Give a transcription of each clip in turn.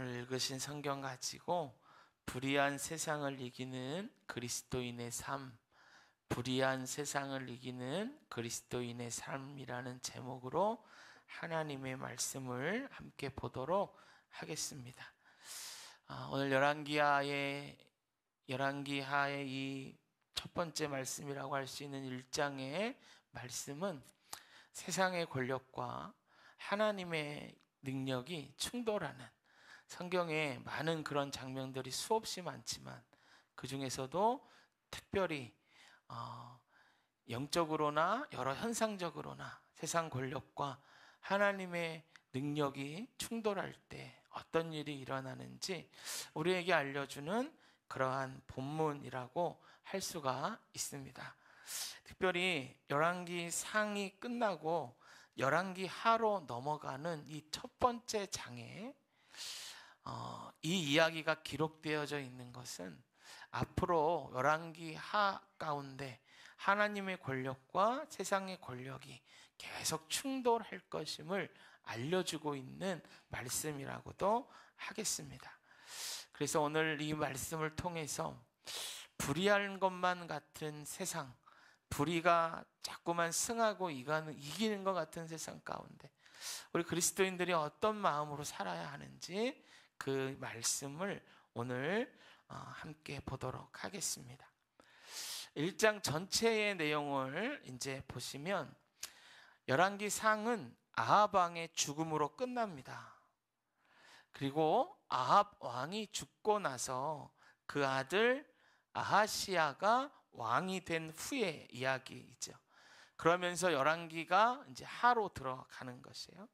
오늘 읽으신 성경 가지고 불의한 세상을 이기는 그리스도인의 삶, 불의한 세상을 이기는 그리스도인의 삶이라는 제목으로 하나님의 말씀을 함께 보도록 하겠습니다. 오늘 열왕기하의 이 첫 번째 말씀이라고 할 수 있는 1장의 말씀은 세상의 권력과 하나님의 능력이 충돌하는, 성경에 많은 그런 장면들이 수없이 많지만 그 중에서도 특별히 영적으로나 여러 현상적으로나 세상 권력과 하나님의 능력이 충돌할 때 어떤 일이 일어나는지 우리에게 알려주는 그러한 본문이라고 할 수가 있습니다. 특별히 열왕기 상이 끝나고 열왕기 하로 넘어가는 이 첫 번째 장에 이 이야기가 기록되어져 있는 것은 앞으로 열왕기 하 가운데 하나님의 권력과 세상의 권력이 계속 충돌할 것임을 알려주고 있는 말씀이라고도 하겠습니다. 그래서 오늘 이 말씀을 통해서 불의한 것만 같은 세상, 불의가 자꾸만 승하고 이기는 것 같은 세상 가운데 우리 그리스도인들이 어떤 마음으로 살아야 하는지 그 말씀을 오늘 함께 보도록 하겠습니다. 1장 전체의 내용을 이제 보시면 열왕기 상은 아합 왕의 죽음으로 끝납니다. 그리고 아합 왕이 죽고 나서 그 아들 아하시야가 왕이 된 후의 이야기이죠. 그러면서 열왕기가 이제 하로 들어가는 것이에요.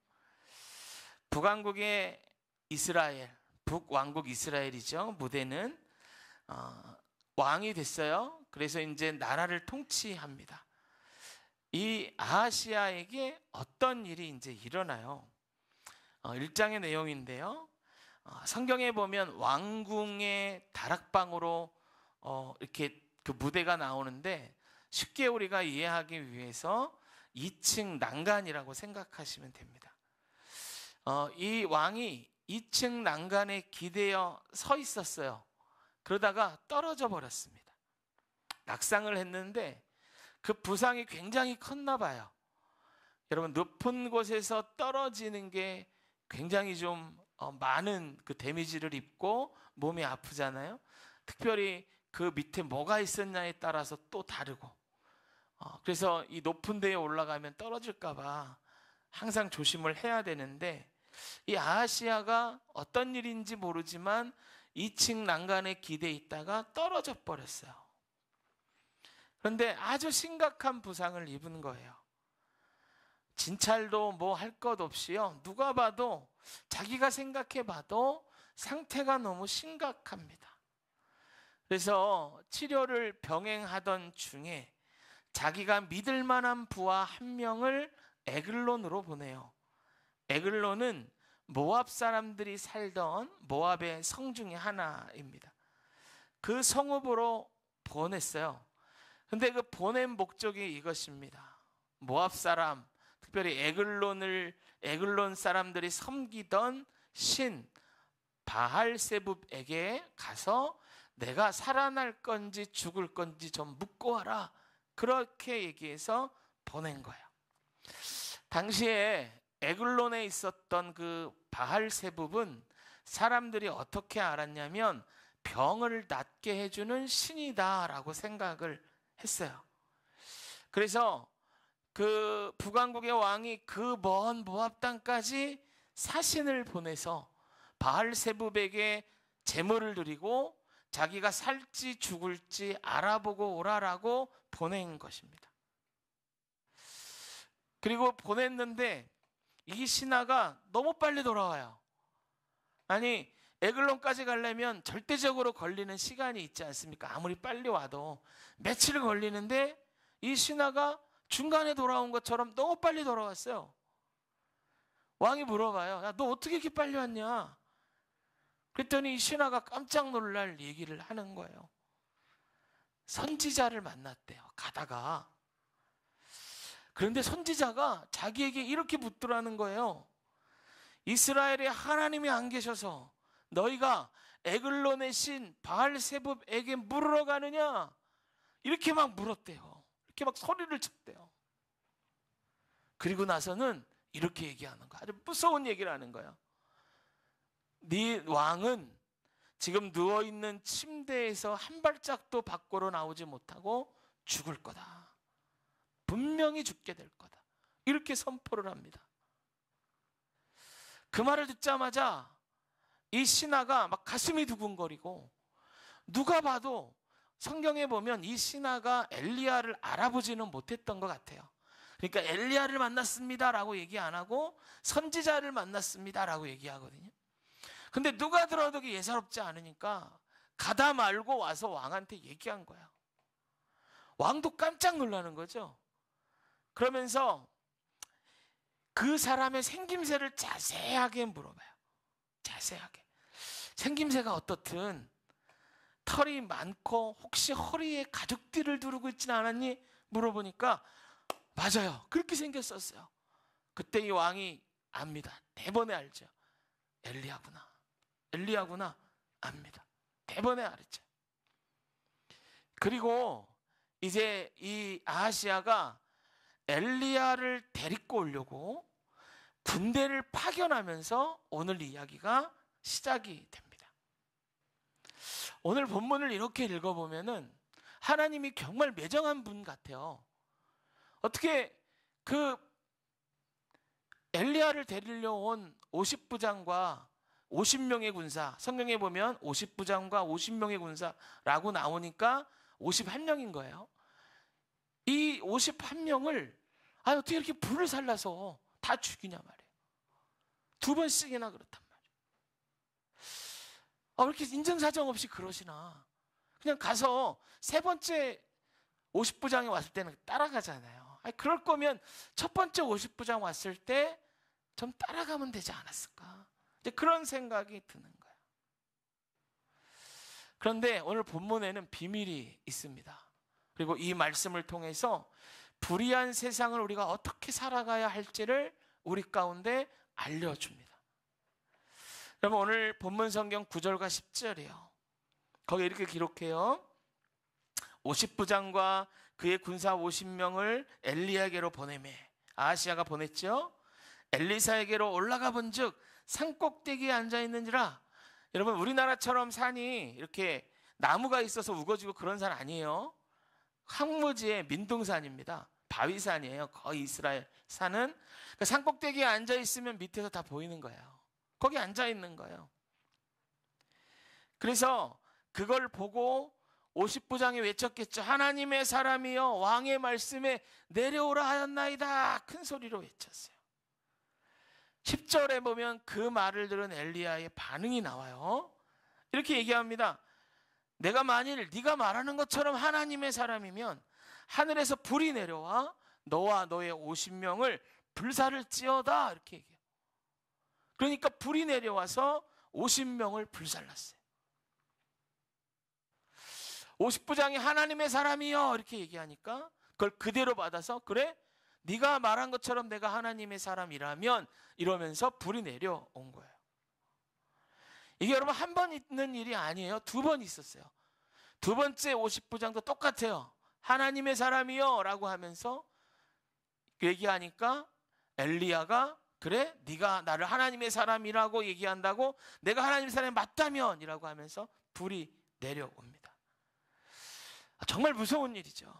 북왕국의 이스라엘, 북왕국 이스라엘이죠. 무대는 왕이 됐어요. 그래서 이제 나라를 통치합니다. 이 아하시야에게 어떤 일이 이제 일어나요? 1장의 내용인데요. 성경에 보면 왕궁의 다락방으로 이렇게 그 무대가 나오는데 쉽게 우리가 이해하기 위해서 2층 난간이라고 생각하시면 됩니다. 이 왕이 2층 난간에 기대어 서 있었어요. 그러다가 떨어져 버렸습니다. 낙상을 했는데 그 부상이 굉장히 컸나 봐요. 여러분, 높은 곳에서 떨어지는 게 굉장히 좀 많은 그 데미지를 입고 몸이 아프잖아요. 특별히 그 밑에 뭐가 있었냐에 따라서 또 다르고, 그래서 이 높은 데에 올라가면 떨어질까 봐 항상 조심을 해야 되는데, 이 아하시야가 어떤 일인지 모르지만 2층 난간에 기대에 있다가 떨어져 버렸어요. 그런데 아주 심각한 부상을 입은 거예요. 진찰도 뭐 할 것 없이요, 누가 봐도, 자기가 생각해 봐도 상태가 너무 심각합니다. 그래서 치료를 병행하던 중에 자기가 믿을 만한 부하 한 명을 에글론으로 보내요. 에글론은 모압 사람들이 살던 모압의 성 중에 하나입니다. 그 성읍으로 보냈어요. 근데 그 보낸 목적이 이것입니다. 모압 사람, 특별히 에글론 사람들이 섬기던 신 바알세붑에게 가서 내가 살아날 건지 죽을 건지 좀 묻고 와라, 그렇게 얘기해서 보낸 거예요. 당시에 에글론에 있었던 그 바알세붑은 사람들이 어떻게 알았냐면 병을 낫게 해주는 신이다라고 생각을 했어요. 그래서 그 북왕국의 왕이 그 먼 모압 땅까지 사신을 보내서 바알세붑에게 제물을 드리고 자기가 살지 죽을지 알아보고 오라라고 보낸 것입니다. 그리고 보냈는데 이 신하가 너무 빨리 돌아와요. 아니, 에글론까지 가려면 절대적으로 걸리는 시간이 있지 않습니까? 아무리 빨리 와도 며칠 걸리는데 이 신하가 중간에 돌아온 것처럼 너무 빨리 돌아왔어요. 왕이 물어봐요. 야, 너 어떻게 이렇게 빨리 왔냐? 그랬더니 이 신하가 깜짝 놀랄 얘기를 하는 거예요. 선지자를 만났대요, 가다가. 그런데 선지자가 자기에게 이렇게 묻더라는 거예요. 이스라엘에 하나님이 안 계셔서 너희가 에글론의 신 바알세붑에게 물으러 가느냐? 이렇게 막 물었대요. 이렇게 막 소리를 쳤대요. 그리고 나서는 이렇게 얘기하는 거야. 아주 무서운 얘기를 하는 거야. 네 왕은 지금 누워있는 침대에서 한 발짝도 밖으로 나오지 못하고 죽을 거다. 분명히 죽게 될 거다. 이렇게 선포를 합니다. 그 말을 듣자마자 이 신하가 막 가슴이 두근거리고, 누가 봐도 성경에 보면 이 신하가 엘리야를 알아보지는 못했던 것 같아요. 그러니까 엘리야를 만났습니다라고 얘기 안 하고 선지자를 만났습니다라고 얘기하거든요. 근데 누가 들어도 예사롭지 않으니까 가다 말고 와서 왕한테 얘기한 거야. 왕도 깜짝 놀라는 거죠. 그러면서 그 사람의 생김새를 자세하게 물어봐요. 자세하게. 생김새가 어떻든 털이 많고 혹시 허리에 가죽띠를 두르고 있지는 않았니? 물어보니까 맞아요. 그렇게 생겼었어요. 그때 이 왕이 압니다. 대번에 알죠. 엘리야구나. 엘리야구나. 압니다. 대번에 알았죠. 그리고 이제 이 아하시야가 엘리야를 데리고 오려고 군대를 파견하면서 오늘 이야기가 시작이 됩니다. 오늘 본문을 이렇게 읽어보면은 하나님이 정말 매정한 분 같아요. 어떻게 그 엘리야를 데리려 온 50부장과 50명의 군사, 성경에 보면 50부장과 50명의 군사라고 나오니까 51명인 거예요. 이 51명을 어떻게 이렇게 불을 살라서 다 죽이냐 말이에요. 2번씩이나 그렇단 말이에요. 왜 이렇게 인정사정 없이 그러시나. 그냥 가서 3번째 50부장이 왔을 때는 따라가잖아요. 그럴 거면 첫 번째 50부장 왔을 때 좀 따라가면 되지 않았을까. 이제 그런 생각이 드는 거예요. 그런데 오늘 본문에는 비밀이 있습니다. 그리고 이 말씀을 통해서 불의한 세상을 우리가 어떻게 살아가야 할지를 우리 가운데 알려줍니다. 여러분, 오늘 본문 성경 9절과 10절이에요. 거기에 이렇게 기록해요. 50부장과 그의 군사 50명을 엘리야에게로 보내매. 아하시야가 보냈죠. 엘리사에게로 올라가 본즉 산꼭대기에 앉아 있는지라. 여러분, 우리나라처럼 산이 이렇게 나무가 있어서 우거지고 그런 산 아니에요. 황무지의 민둥산입니다. 바위산이에요. 거의 이스라엘 산은. 그러니까 산꼭대기에 앉아 있으면 밑에서 다 보이는 거예요. 거기 앉아 있는 거예요. 그래서 그걸 보고 50부장이 외쳤겠죠. 하나님의 사람이여 왕의 말씀에 내려오라 하였나이다. 큰 소리로 외쳤어요. 10절에 보면 그 말을 들은 엘리야의 반응이 나와요. 이렇게 얘기합니다. 내가 만일 네가 말하는 것처럼 하나님의 사람이면 하늘에서 불이 내려와 너와 너의 50명을 불살을지어다. 이렇게 얘기해요. 그러니까 불이 내려와서 50명을 불살랐어요. 50부장이 하나님의 사람이요 이렇게 얘기하니까 그걸 그대로 받아서 그래? 네가 말한 것처럼 내가 하나님의 사람이라면 이러면서 불이 내려온 거예요. 이게 여러분 한 번 있는 일이 아니에요. 2번 있었어요. 2번째 50부장도 똑같아요. 하나님의 사람이요 라고 하면서 얘기하니까 엘리야가 그래? 네가 나를 하나님의 사람이라고 얘기한다고 내가 하나님의 사람이 맞다면 이라고 하면서 불이 내려옵니다. 정말 무서운 일이죠.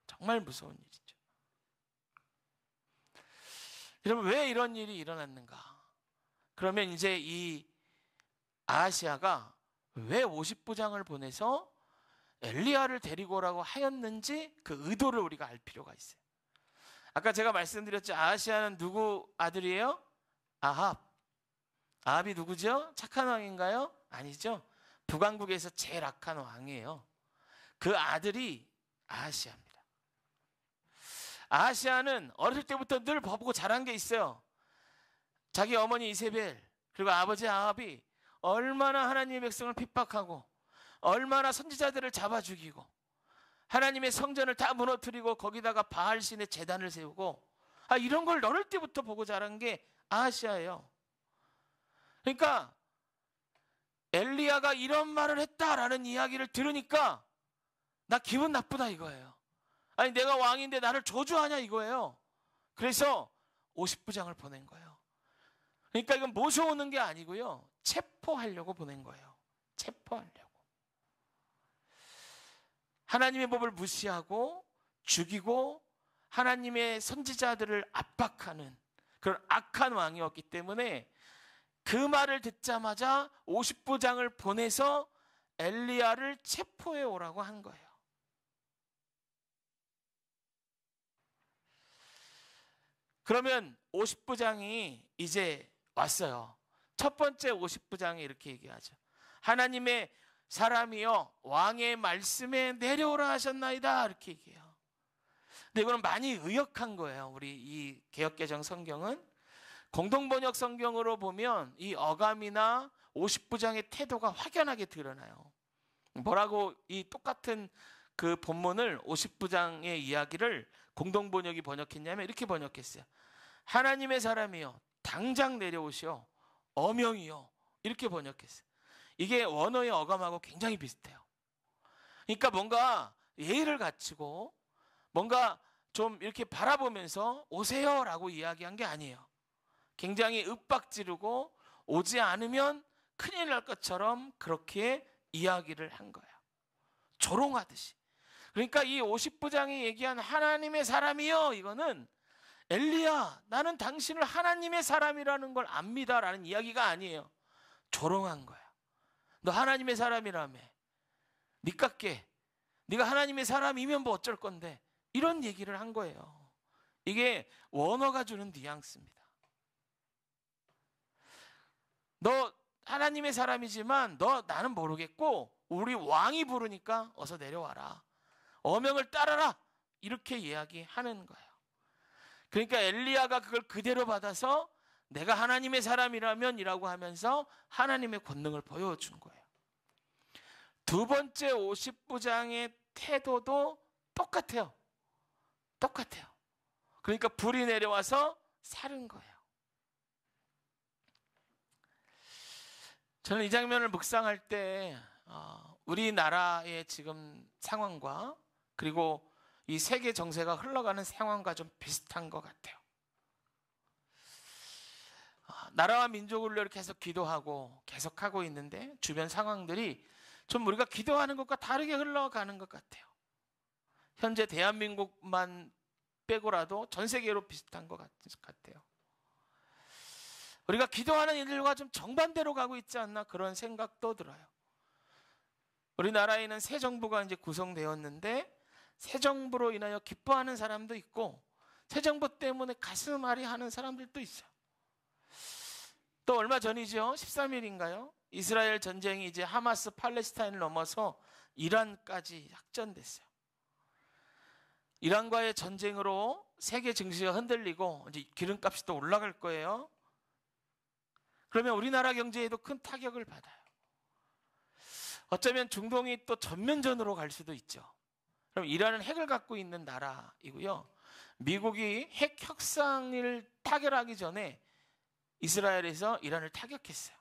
정말 무서운 일이죠. 여러분, 왜 이런 일이 일어났는가? 그러면 이제 이 아하시야가 왜 50부장을 보내서 엘리야를 데리고 오라고 하였는지 그 의도를 우리가 알 필요가 있어요. 아까 제가 말씀드렸죠. 아하시야는 누구 아들이에요? 아합. 아합이 누구죠? 착한 왕인가요? 아니죠. 북왕국에서 제일 악한 왕이에요. 그 아들이 아하시야입니다. 아하시야는 어릴 때부터 늘 보고 자란 게 있어요. 자기 어머니 이세벨 그리고 아버지 아합이 얼마나 하나님의 백성을 핍박하고 얼마나 선지자들을 잡아 죽이고 하나님의 성전을 다 무너뜨리고 거기다가 바알신의 제단을 세우고 이런 걸 어릴 때부터 보고 자란 게 아하시야예요. 그러니까 엘리야가 이런 말을 했다라는 이야기를 들으니까 나 기분 나쁘다 이거예요. 아니 내가 왕인데 나를 저주하냐 이거예요. 그래서 50부장을 보낸 거예요. 그러니까 이건 모셔오는 게 아니고요, 체포하려고 보낸 거예요. 체포하려고. 하나님의 법을 무시하고 죽이고 하나님의 선지자들을 압박하는 그런 악한 왕이었기 때문에 그 말을 듣자마자 50부장을 보내서 엘리야를 체포해 오라고 한 거예요. 그러면 50부장이 이제 왔어요. 첫 번째 50부장이 이렇게 얘기하죠. 하나님의 사람이여 왕의 말씀에 내려오라 하셨나이다 이렇게 얘기해요. 근데 이거는 많이 의역한 거예요. 우리 이 개역개정 성경은 공동번역 성경으로 보면 이 어감이나 50부장의 태도가 확연하게 드러나요. 뭐라고 이 똑같은 그 본문을 50부장의 이야기를 공동번역이 번역했냐면 이렇게 번역했어요. 하나님의 사람이여 당장 내려오시오 어명이요 이렇게 번역했어요. 이게 원어의 어감하고 굉장히 비슷해요. 그러니까 뭔가 예의를 갖추고 뭔가 좀 이렇게 바라보면서 오세요라고 이야기한 게 아니에요. 굉장히 윽박지르고 오지 않으면 큰일 날 것처럼 그렇게 이야기를 한 거예요. 조롱하듯이. 그러니까 이 50부장이 얘기한 하나님의 사람이요 이거는 엘리야 나는 당신을 하나님의 사람이라는 걸 압니다라는 이야기가 아니에요. 조롱한 거야. 너 하나님의 사람이라며. 니깎게 네가 하나님의 사람이면 뭐 어쩔 건데 이런 얘기를 한 거예요. 이게 원어가 주는 뉘앙스입니다. 너 하나님의 사람이지만 너 나는 모르겠고 우리 왕이 부르니까 어서 내려와라. 어명을 따라라. 이렇게 이야기하는 거예요. 그러니까 엘리야가 그걸 그대로 받아서 내가 하나님의 사람이라면 이라고 하면서 하나님의 권능을 보여준 거예요. 두 번째 50부장의 태도도 똑같아요. 똑같아요. 그러니까 불이 내려와서 살은 거예요. 저는 이 장면을 묵상할 때 우리나라의 지금 상황과 그리고 이 세계 정세가 흘러가는 상황과 좀 비슷한 것 같아요. 나라와 민족을 위해 계속 기도하고 계속하고 있는데 주변 상황들이 좀 우리가 기도하는 것과 다르게 흘러가는 것 같아요. 현재 대한민국만 빼고라도 전 세계로 비슷한 것 같아요. 우리가 기도하는 일들과 좀 정반대로 가고 있지 않나 그런 생각도 들어요. 우리나라에는 새 정부가 이제 구성되었는데 새 정부로 인하여 기뻐하는 사람도 있고 새 정부 때문에 가슴 아리하는 사람들도 있어요. 또 얼마 전이죠. 13일인가요? 이스라엘 전쟁이 이제 하마스 팔레스타인을 넘어서 이란까지 확전됐어요. 이란과의 전쟁으로 세계 증시가 흔들리고 이제 기름값이 또 올라갈 거예요. 그러면 우리나라 경제에도 큰 타격을 받아요. 어쩌면 중동이 또 전면전으로 갈 수도 있죠. 그럼 이란은 핵을 갖고 있는 나라이고요. 미국이 핵 협상을 타결하기 전에 이스라엘에서 이란을 타격했어요.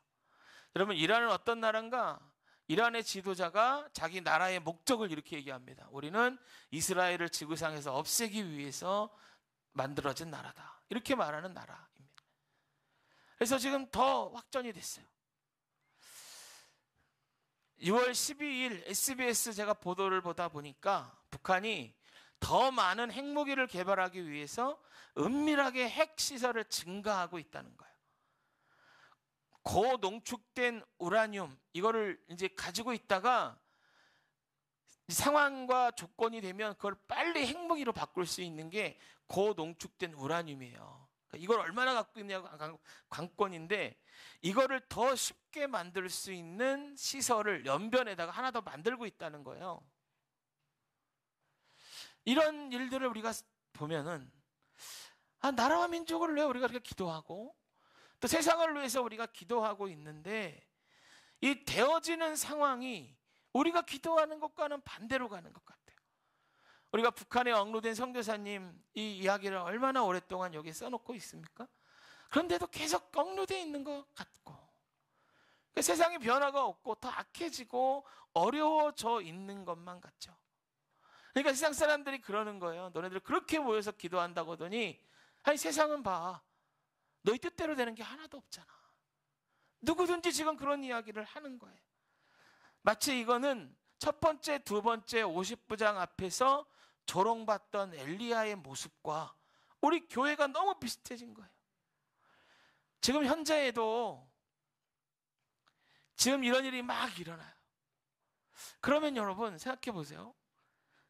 여러분 이란은 어떤 나라인가? 이란의 지도자가 자기 나라의 목적을 이렇게 얘기합니다. 우리는 이스라엘을 지구상에서 없애기 위해서 만들어진 나라다. 이렇게 말하는 나라입니다. 그래서 지금 더 확전이 됐어요. 6월 12일 SBS 제가 보도를 보다 보니까 북한이 더 많은 핵무기를 개발하기 위해서 은밀하게 핵시설을 증가하고 있다는 거예요. 고농축된 우라늄 이거를 이제 가지고 있다가 상황과 조건이 되면 그걸 빨리 핵무기로 바꿀 수 있는 게 고농축된 우라늄이에요. 이걸 얼마나 갖고 있냐가 관건인데 이거를 더 쉽게 만들 수 있는 시설을 연변에다가 하나 더 만들고 있다는 거예요. 이런 일들을 우리가 보면은 나라와 민족을 위해 우리가 이렇게 기도하고 또 세상을 위해서 우리가 기도하고 있는데 이 되어지는 상황이 우리가 기도하는 것과는 반대로 가는 것 같아요. 우리가 북한에 억류된 선교사님 이 이야기를 얼마나 오랫동안 여기에 써놓고 있습니까? 그런데도 계속 억류되어 있는 것 같고, 세상에 변화가 없고 더 악해지고 어려워져 있는 것만 같죠. 그러니까 세상 사람들이 그러는 거예요. 너네들 그렇게 모여서 기도한다고 하더니 아니 세상은 봐. 너희 뜻대로 되는 게 하나도 없잖아. 누구든지 지금 그런 이야기를 하는 거예요. 마치 이거는 첫 번째, 두 번째 50부장 앞에서 조롱받던 엘리야의 모습과 우리 교회가 너무 비슷해진 거예요. 지금 현재에도 지금 이런 일이 막 일어나요. 그러면 여러분 생각해 보세요.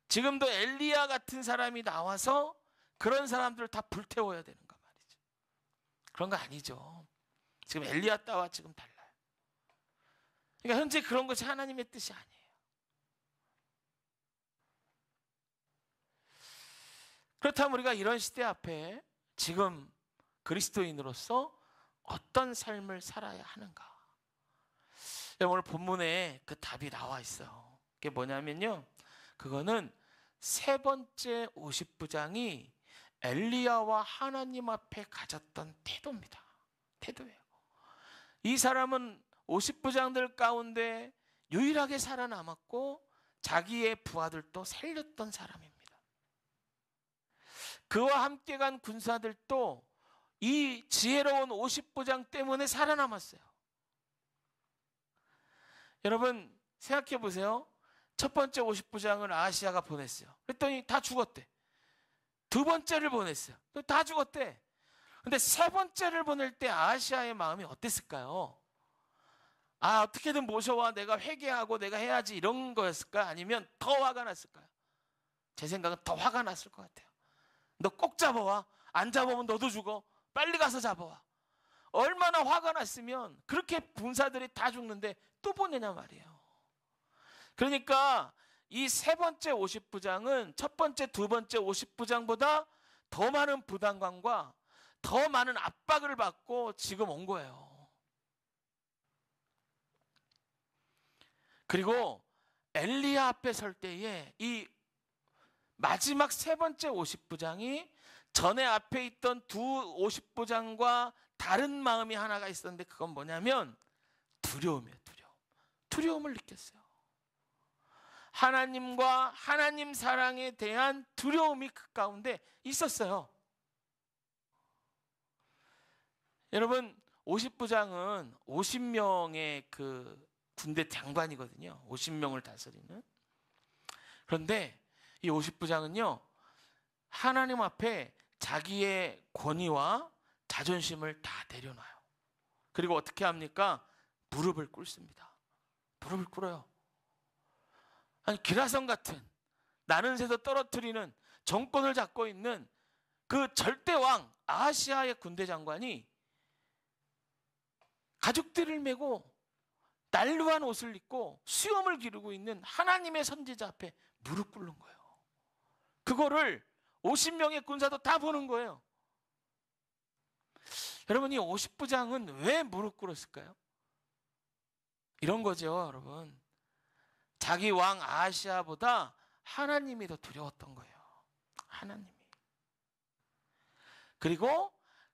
지금도 엘리야 같은 사람이 나와서 그런 사람들을 다 불태워야 되는가 말이죠. 그런 거 아니죠. 지금 엘리야 따와 지금 달라요. 그러니까 현재 그런 것이 하나님의 뜻이 아니에요. 그렇다면 우리가 이런 시대 앞에 지금 그리스도인으로서 어떤 삶을 살아야 하는가? 오늘 본문에 그 답이 나와 있어요. 그게 뭐냐면요, 그거는 세 번째 50부장이 엘리야와 하나님 앞에 가졌던 태도입니다. 태도예요. 이 사람은 50부장들 가운데 유일하게 살아남았고 자기의 부하들도 살렸던 사람입니다. 그와 함께 간 군사들도 이 지혜로운 50부장 때문에 살아남았어요. 여러분 생각해 보세요. 첫 번째 50부장을 아하시야가 보냈어요. 그랬더니 다 죽었대. 두 번째를 보냈어요. 다 죽었대. 근데 세 번째를 보낼 때 아하시야의 마음이 어땠을까요? 아, 어떻게든 모셔와 내가 회개하고 내가 해야지 이런 거였을까? 아니면 더 화가 났을까요? 제 생각은 더 화가 났을 것 같아요. 너 꼭 잡아와. 안 잡아오면 너도 죽어. 빨리 가서 잡아와. 얼마나 화가 났으면 그렇게 군사들이 다 죽는데 또 보내냐 말이에요. 그러니까 이 세 번째 50부장은 첫 번째, 두 번째 50부장보다 더 많은 부담감과 더 많은 압박을 받고 지금 온 거예요. 그리고 엘리야 앞에 설 때에 이 마지막 세 번째 50부장이 전에 앞에 있던 두 50부장과 다른 마음이 하나가 있었는데 그건 뭐냐면 두려움이에요. 두려움을 느꼈어요. 하나님과 하나님 사랑에 대한 두려움이 그 가운데 있었어요. 여러분 50부장은 50명의 그 군대 장관이거든요. 50명을 다스리는. 그런데 이 50부장은요 하나님 앞에 자기의 권위와 자존심을 다 내려놔요. 그리고 어떻게 합니까? 무릎을 꿇습니다. 무릎을 꿇어요. 아니 기라성 같은 나는 새도 떨어뜨리는 정권을 잡고 있는 그 절대왕 아하시야의 군대 장관이 가죽들을 메고 날루한 옷을 입고 수염을 기르고 있는 하나님의 선지자 앞에 무릎 꿇는 거예요. 그거를 50명의 군사도 다 보는 거예요. 여러분 이 50부장은 왜 무릎 꿇었을까요? 이런 거죠, 여러분. 자기 왕 아하시야보다 하나님이 더 두려웠던 거예요. 하나님이. 그리고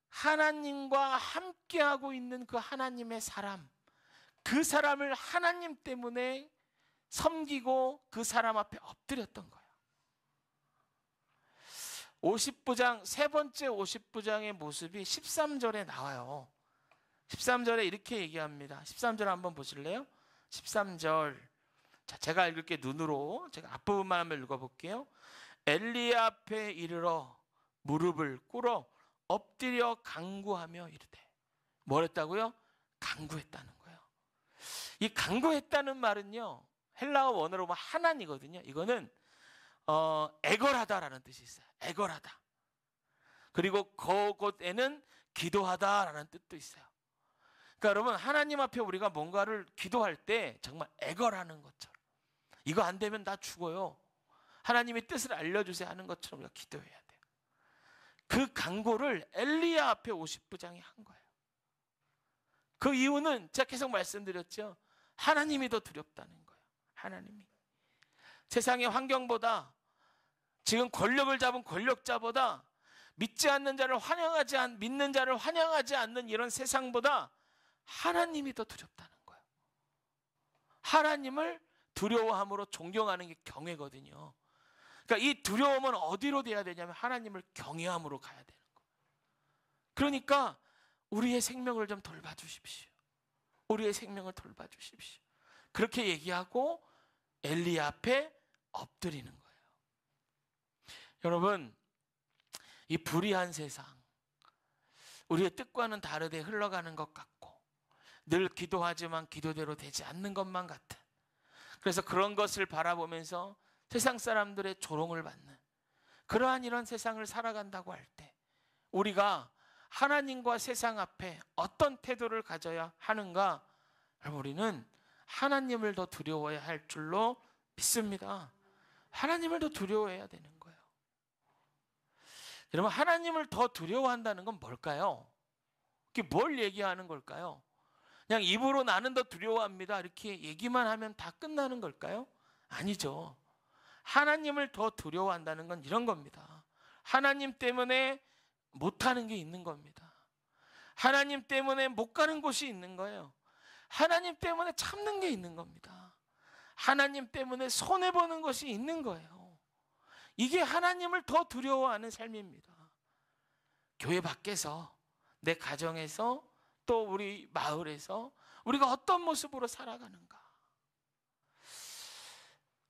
하나님과 함께하고 있는 그 하나님의 사람, 그 사람을 하나님 때문에 섬기고 그 사람 앞에 엎드렸던 거예요. 50부장, 세 번째 50부장의 모습이 13절에 나와요. 13절에 이렇게 얘기합니다. 13절 한번 보실래요? 13절. 자, 제가 읽을게 눈으로. 제가 앞부분만 한번 읽어볼게요. 엘리야 앞에 이르러 무릎을 꿇어 엎드려 간구하며 이르되. 뭘 했다고요? 간구했다는 거예요. 이 간구했다는 말은요, 헬라어 원어로 보면 하난이거든요. 이거는 애걸하다라는 뜻이 있어요. 애걸하다. 그리고 그곳에는 기도하다라는 뜻도 있어요. 그러니까 여러분 하나님 앞에 우리가 뭔가를 기도할 때 정말 애걸하는 것처럼, 이거 안 되면 나 죽어요, 하나님의 뜻을 알려주세요 하는 것처럼 우리가 기도해야 돼요. 그 간구를 엘리야 앞에 50부장이 한 거예요. 그 이유는 제가 계속 말씀드렸죠. 하나님이 더 두렵다는 거예요. 하나님이. 세상의 환경보다, 지금 권력을 잡은 권력자보다, 믿지 않는 자를 믿는 자를 환영하지 않는 이런 세상보다 하나님이 더 두렵다는 거예요. 하나님을 두려워함으로 존경하는 게 경외거든요. 그러니까 이 두려움은 어디로 돼야 되냐면 하나님을 경외함으로 가야 되는 거예요. 그러니까 우리의 생명을 좀 돌봐주십시오. 우리의 생명을 돌봐주십시오. 그렇게 얘기하고 엘리 앞에 엎드리는 거예요. 여러분, 이 불의한 세상, 우리의 뜻과는 다르게 흘러가는 것 같고 늘 기도하지만 기도대로 되지 않는 것만 같은, 그래서 그런 것을 바라보면서 세상 사람들의 조롱을 받는 그러한 이런 세상을 살아간다고 할 때 우리가 하나님과 세상 앞에 어떤 태도를 가져야 하는가? 우리는 하나님을 더 두려워해야 할 줄로 믿습니다. 하나님을 더 두려워해야 되는 거예요. 여러분, 하나님을 더 두려워한다는 건 뭘까요? 이게 뭘 얘기하는 걸까요? 그냥 입으로 나는 더 두려워합니다 이렇게 얘기만 하면 다 끝나는 걸까요? 아니죠. 하나님을 더 두려워한다는 건 이런 겁니다. 하나님 때문에 못하는 게 있는 겁니다. 하나님 때문에 못 가는 곳이 있는 거예요. 하나님 때문에 참는 게 있는 겁니다. 하나님 때문에 손해보는 것이 있는 거예요. 이게 하나님을 더 두려워하는 삶입니다. 교회 밖에서, 내 가정에서, 또 우리 마을에서 우리가 어떤 모습으로 살아가는가?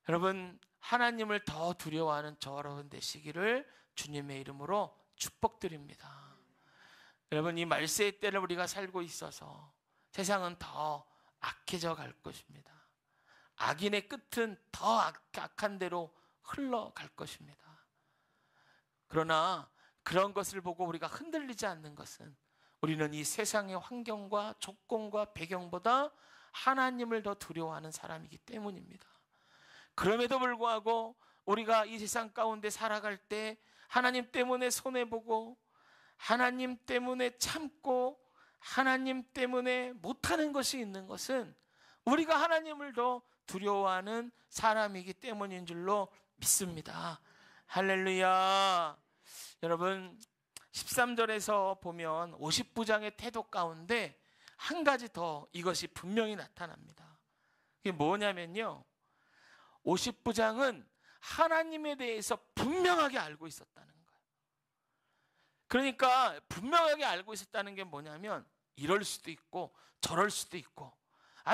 여러분, 하나님을 더 두려워하는 저 여러분 되시기를 주님의 이름으로 축복드립니다. 여러분, 이 말세의 때를 우리가 살고 있어서 세상은 더 악해져 갈 것입니다. 악인의 끝은 더 악한 대로 흘러갈 것입니다. 그러나 그런 것을 보고 우리가 흔들리지 않는 것은 우리는 이 세상의 환경과 조건과 배경보다 하나님을 더 두려워하는 사람이기 때문입니다. 그럼에도 불구하고 우리가 이 세상 가운데 살아갈 때 하나님 때문에 손해보고 하나님 때문에 참고 하나님 때문에 못하는 것이 있는 것은 우리가 하나님을 더 두려워하는 사람이기 때문인 줄로 믿습니다. 할렐루야. 여러분, 13절에서 보면 50부장의 태도 가운데 한 가지 더 이것이 분명히 나타납니다. 그게 뭐냐면요, 50부장은 하나님에 대해서 분명하게 알고 있었다는 거예요. 그러니까 분명하게 알고 있었다는 게 뭐냐면 이럴 수도 있고 저럴 수도 있고,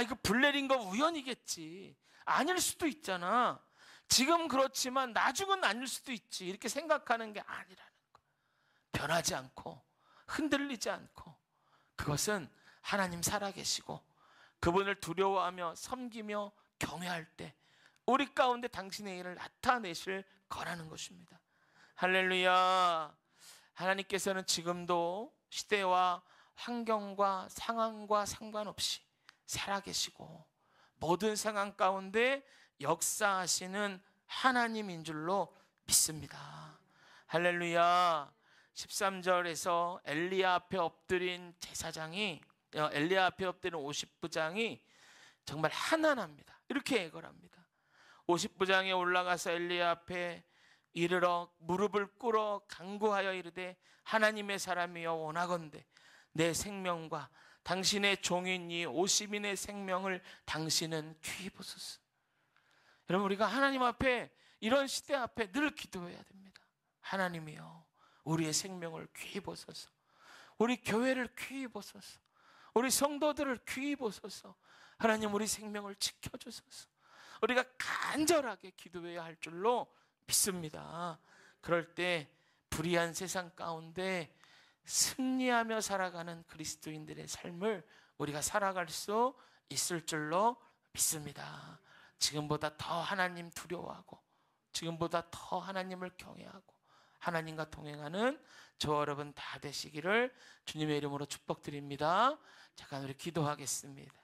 이거 불 내린 거 우연이겠지, 아닐 수도 있잖아, 지금 그렇지만 나중은 아닐 수도 있지, 이렇게 생각하는 게 아니라는 거예요. 변하지 않고 흔들리지 않고, 그것은 하나님 살아계시고 그분을 두려워하며 섬기며 경외할 때 우리 가운데 당신의 일을 나타내실 거라는 것입니다. 할렐루야. 하나님께서는 지금도 시대와 환경과 상황과 상관없이 살아계시고 모든 상황 가운데 역사하시는 하나님인 줄로 믿습니다. 할렐루야. 13절에서 엘리야 앞에 엎드린 제사장이, 엘리야 앞에 엎드린 50부장이 정말 한한합니다. 이렇게 애걸합니다. 50부장에 올라가서 엘리야 앞에 이르러 무릎을 꿇어 간구하여 이르되 하나님의 사람이여 원하건대 내 생명과 당신의 종인 이 50인의 생명을 당신은 귀히 보소서. 여러분, 우리가 하나님 앞에, 이런 시대 앞에 늘 기도해야 됩니다. 하나님이여 우리의 생명을 귀히 보소서. 우리 교회를 귀히 보소서. 우리 성도들을 귀히 보소서. 하나님, 우리 생명을 지켜주소서. 우리가 간절하게 기도해야 할 줄로 믿습니다. 그럴 때 불의한 세상 가운데 승리하며 살아가는 그리스도인들의 삶을 우리가 살아갈 수 있을 줄로 믿습니다. 지금보다 더 하나님 두려워하고 지금보다 더 하나님을 경외하고 하나님과 동행하는 저와 여러분 다 되시기를 주님의 이름으로 축복드립니다. 잠깐 우리 기도하겠습니다.